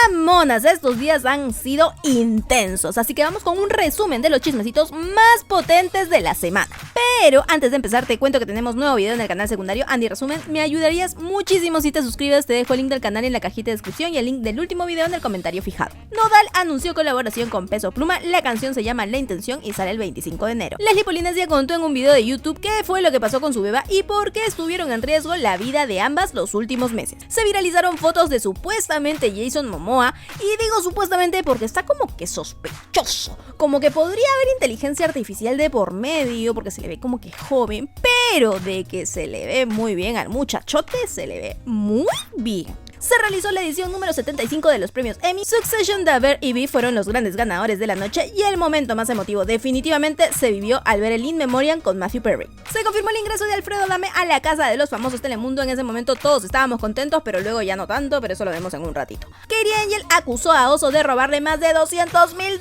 mamonas, estos días han sido intensos, así que vamos con un resumen de los chismecitos más potentes de la semana. Pero antes de empezar te cuento que tenemos nuevo video en el canal secundario Andy Resumen. Me ayudarías muchísimo si te suscribes, te dejo el link del canal en la cajita de descripción y el link del último video en el comentario fijado. Nodal anunció colaboración con Peso Pluma, la canción se llama La Intención y sale el 25 de enero. Leslie Polinesia contó en un video de YouTube qué fue lo que pasó con su beba y por qué estuvieron en riesgo la vida de ambas los últimos meses. Se viralizaron fotos de supuestamente Jason Momoa, y digo supuestamente porque está como que sospechoso, como que podría haber inteligencia artificial de por medio porque se le ve como que joven, pero de que se le ve muy bien al muchachote, se le ve muy bien. Se realizó la edición número 75 de los premios Emmy. Succession, Daver y Vi fueron los grandes ganadores de la noche y el momento más emotivo definitivamente se vivió al ver el In Memoriam con Matthew Perry. Se confirmó el ingreso de Alfredo Adame a la casa de los famosos Telemundo. En ese momento todos estábamos contentos, pero luego ya no tanto, pero eso lo vemos en un ratito. Katie Angel acusó a Oso de robarle más de $200,000.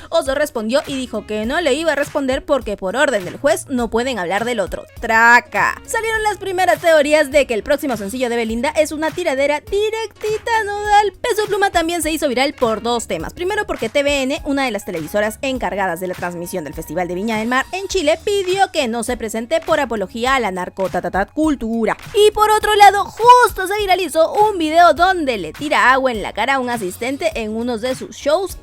Oso respondió y dijo que no le iba a responder porque por orden del juez no pueden hablar del otro. Traca. Salieron las primeras teorías de que el próximo sencillo de Belinda es una tiradera directita a Nodal. Peso Pluma también se hizo viral por dos temas. Primero porque TVN, una de las televisoras encargadas de la transmisión del Festival de Viña del Mar en Chile, pidió que no se presente por apología a la narcocultura. Y por otro lado, justo se viralizó un video donde le tira agua en la cara a un asistente en uno de sus shows.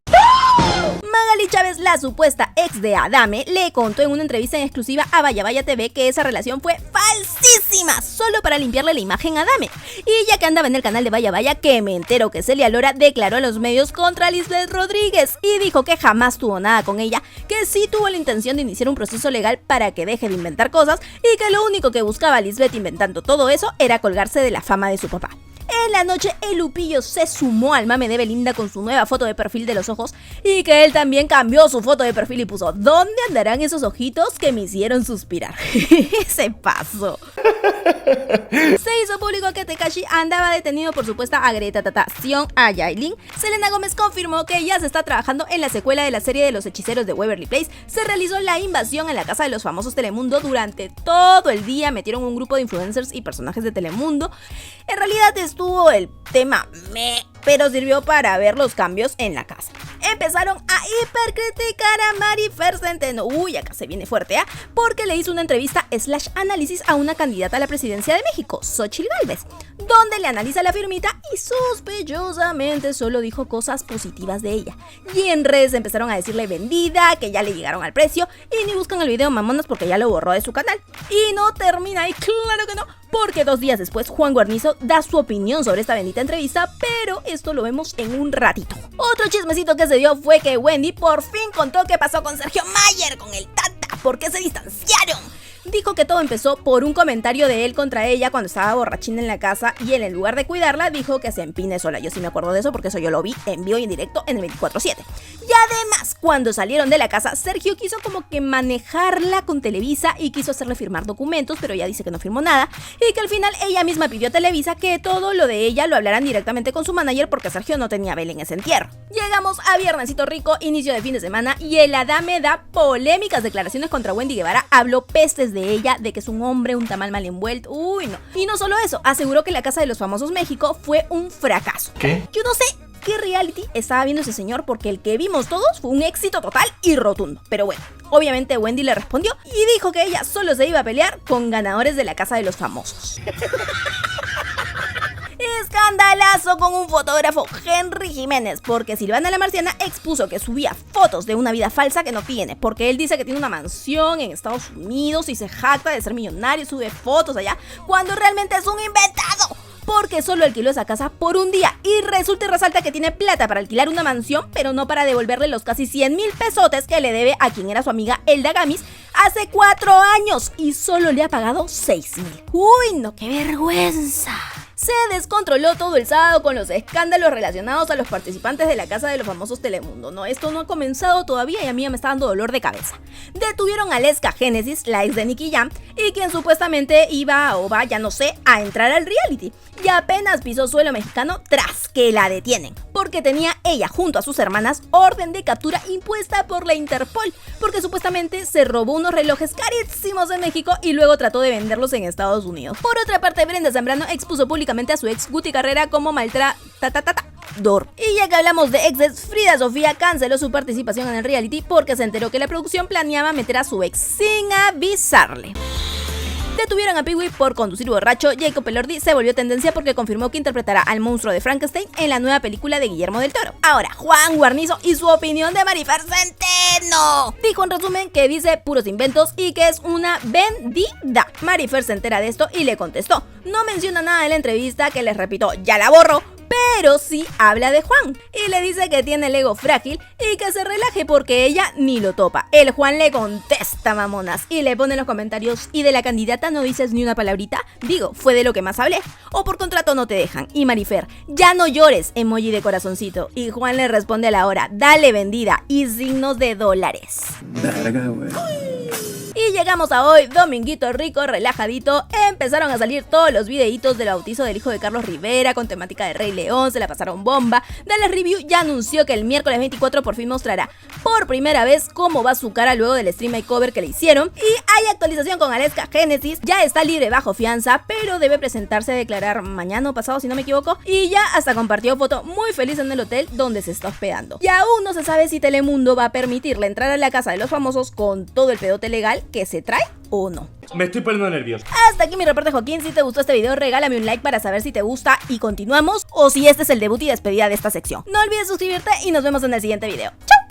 Magali Chávez, la supuesta ex de Adame, le contó en una entrevista en exclusiva a Vaya Vaya TV que esa relación fue falsísima, solo para limpiarle la imagen a Adame. Y ya que andaba en el canal de Vaya Vaya, que me entero que Celia Lora declaró a los medios contra Lisbeth Rodríguez y dijo que jamás tuvo nada con ella, que sí tuvo la intención de iniciar un proceso legal para que deje de inventar cosas y que lo único que buscaba Lisbeth inventando todo eso era colgarse de la fama de su papá. En la noche, el Lupillo se sumó al mame de Belinda con su nueva foto de perfil de los ojos y que él también cambió su foto de perfil y puso ¿dónde andarán esos ojitos que me hicieron suspirar? Ese paso. Se hizo público que Tekashi andaba detenido por supuesta agretatación a Yailin. Selena Gómez confirmó que ya se está trabajando en la secuela de la serie de los hechiceros de Waverly Place. Se realizó la invasión en la casa de los famosos Telemundo. Durante todo el día metieron un grupo de influencers y personajes de Telemundo. En realidad estuvo el tema pero sirvió para ver los cambios en la casa. Empezaron a hipercriticar a Marifer Centeno. Uy, acá se viene fuerte, porque le hizo una entrevista / análisis a una candidata a la presidencia de México, Xóchitl Gálvez, donde le analiza la firmita y sospechosamente solo dijo cosas positivas de ella. Y en redes empezaron a decirle vendida, que ya le llegaron al precio, y ni buscan el video mamonas porque ya lo borró de su canal. Y no termina ahí, claro que no, porque 2 días después Juan Guarnizo da su opinión sobre esta bendita entrevista, pero esto lo vemos en un ratito. Otro chismecito que se dio fue que Wendy por fin contó qué pasó con Sergio Mayer, con el Tata, por qué se distanciaron. Dijo que todo empezó por un comentario de él contra ella cuando estaba borrachina en la casa y él en lugar de cuidarla dijo que se empine sola. Yo sí me acuerdo de eso porque eso yo lo vi en vivo y en directo en el 24/7. Y además, cuando salieron de la casa, Sergio quiso como que manejarla con Televisa y quiso hacerle firmar documentos, pero ella dice que no firmó nada y que al final ella misma pidió a Televisa que todo lo de ella lo hablaran directamente con su manager porque Sergio no tenía vela en ese entierro. Llegamos a Viernesito Rico, inicio de fin de semana, y el Adame da polémicas declaraciones contra Wendy Guevara. Habló pestes de ella, de que es un hombre, un tamal mal envuelto. Uy, no. Y no solo eso, aseguró que la Casa de los Famosos México fue un fracaso. ¿Qué? Yo no sé qué reality estaba viendo ese señor porque el que vimos todos fue un éxito total y rotundo. Pero bueno, obviamente Wendy le respondió y dijo que ella solo se iba a pelear con ganadores de la Casa de los Famosos. Escandalazo con un fotógrafo, Henry Jiménez, porque Silvana la Marciana expuso que subía fotos de una vida falsa que no tiene, porque él dice que tiene una mansión en Estados Unidos y se jacta de ser millonario, sube fotos allá, cuando realmente es un inventado, porque solo alquiló esa casa por un día y resulta y resalta que tiene plata para alquilar una mansión, pero no para devolverle los casi 100,000 pesotes que le debe a quien era su amiga Elda Gamis hace 4 años y solo le ha pagado 6,000. Uy, no, qué vergüenza. Se descontroló todo el sábado con los escándalos relacionados a los participantes de la Casa de los Famosos Telemundo. No, esto no ha comenzado todavía y a mí ya me está dando dolor de cabeza. Detuvieron a Aleska Génesis, la ex de Nicky Jam, y quien supuestamente iba o va, ya no sé, a entrar al reality. Y apenas pisó suelo mexicano tras que la detienen, porque tenía ella junto a sus hermanas orden de captura impuesta por la Interpol, porque supuestamente se robó unos relojes carísimos en México y luego trató de venderlos en Estados Unidos. Por otra parte, Brenda Zambrano expuso públicamente públicamente a su ex Guti Carrera como maltratador. Y ya que hablamos de exes, Frida Sofía canceló su participación en el reality porque se enteró que la producción planeaba meter a su ex sin avisarle. Detuvieron a Pee-wee por conducir borracho. Jacob Elordi se volvió tendencia porque confirmó que interpretará al monstruo de Frankenstein en la nueva película de Guillermo del Toro. Ahora, Juan Guarnizo y su opinión de Marifer Centeno. Dijo en resumen que dice puros inventos y que es una vendida. Marifer se entera de esto y le contestó. No menciona nada en la entrevista, que les repito, ya la borro, pero sí habla de Juan y le dice que tiene el ego frágil y que se relaje porque ella ni lo topa. El Juan le contesta, mamonas, y le pone en los comentarios: ¿y de la candidata no dices ni una palabrita? Digo, fue de lo que más hablé. O por contrato no te dejan. Y Marifer: ya no llores, emoji de corazoncito. Y Juan le responde a la hora: dale vendida, y signos de dólares. Verga, güey. Y llegamos a hoy, dominguito rico, relajadito. Empezaron a salir todos los videitos del bautizo del hijo de Carlos Rivera con temática de Rey León, se la pasaron bomba. Dallas Review ya anunció que el miércoles 24 por fin mostrará por primera vez cómo va su cara luego del stream makeover que le hicieron. Y hay actualización con Aleska Genesis, ya está libre bajo fianza, pero debe presentarse a declarar mañana o pasado si no me equivoco. Y ya hasta compartió foto muy feliz en el hotel donde se está hospedando. Y aún no se sabe si Telemundo va a permitirle entrar a la casa de los famosos con todo el pedote legal que se trae o no. Me estoy poniendo nervioso. Hasta aquí mi reporte, Joaquín. Si te gustó este video, regálame un like para saber si te gusta y continuamos, o si este es el debut y despedida de esta sección. No olvides suscribirte y nos vemos en el siguiente video. ¡Chao!